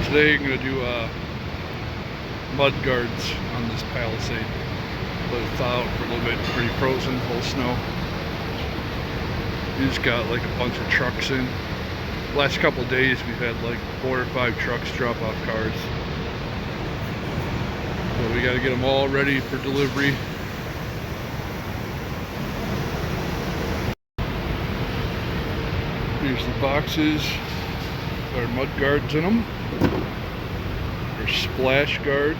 Today I'm going to do mud guards on this palisade. Let it thaw out for a little bit. It's pretty frozen, full of snow. We just got like a bunch of trucks in. Last couple of days we've had like 4 or 5 trucks drop off cars. So we got to get them all ready for delivery. Here's the boxes. There are mud guards in them. There's splash guards.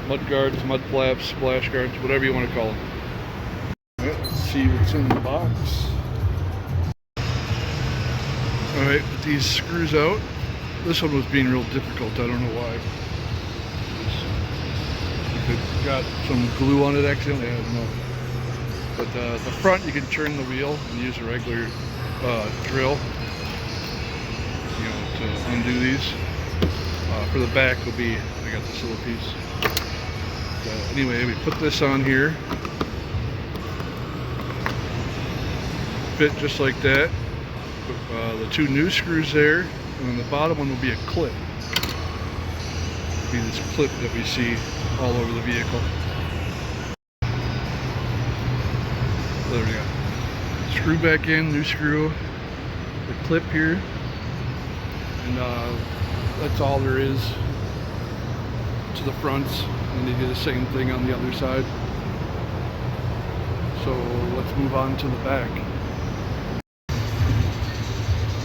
Mud guards, mud flaps, splash guards, whatever you want to call them. Alright, let's see what's in the box. Alright, put these screws out. This one was being real difficult, I don't know why. If it got some glue on it accidentally, I don't know. But the front, you can turn the wheel and use a regular drill, to undo these. For the back will be, I got this little piece. Anyway, we put this on here. Fit just like that. The 2 new screws there, and then the bottom one will be a clip. It'll be this clip that we see all over the vehicle. So there we go. Screw back in, new screw, the clip here, and that's all there is to the fronts. And they do the same thing on the other side. So let's move on to the back.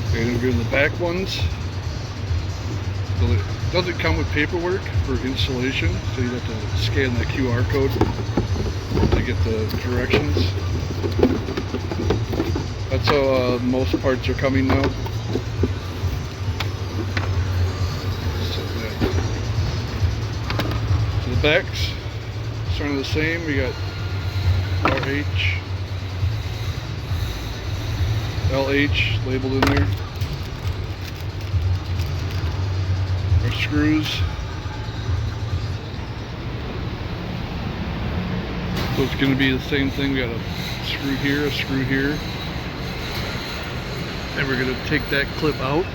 Okay, then we're in the back ones. So it doesn't come with paperwork for installation, so you have to scan the QR code to get the directions. That's how most parts are coming now. So the backs starting the same. We got RH, LH labeled in there. Our screws. So it's going to be the same thing. We got a screw here, a screw here. And we're going to take that clip out.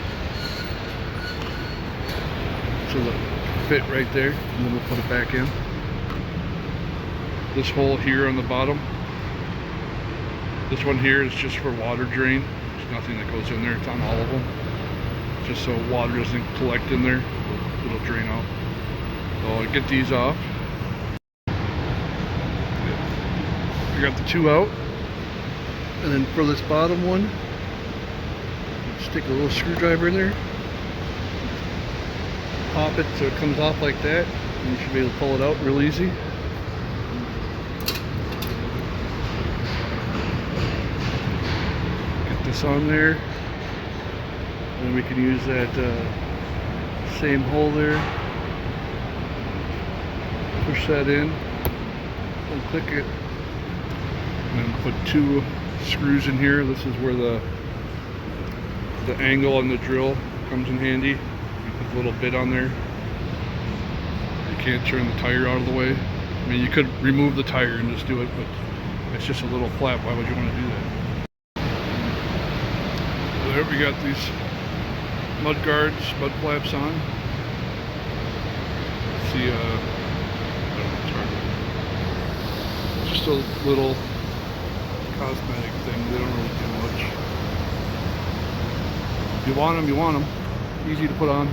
So the fit right there, and then we'll put it back in. This hole here on the bottom, this one here is just for water drain. There's nothing that goes in there. It's on all of them, just so water doesn't collect in there. It'll drain out. So I'll get these off. I got the 2 out, and then for this bottom one, stick a little screwdriver in there. Pop it so it comes off like that, and you should be able to pull it out real easy. Get this on there, and we can use that same hole there. Push that in, and click it, and then put 2 screws in here. This is where the angle on the drill comes in handy. Put a little bit on there. You can't turn the tire out of the way. I mean, you could remove the tire and just do it, but it's just a little flap. Why would you want to do that? So there we got these mud guards, mud flaps on. Let's see, I don't know, it's hard. Just a little cosmetic thing. They don't really do much. If you want them, you want them. Easy to put on.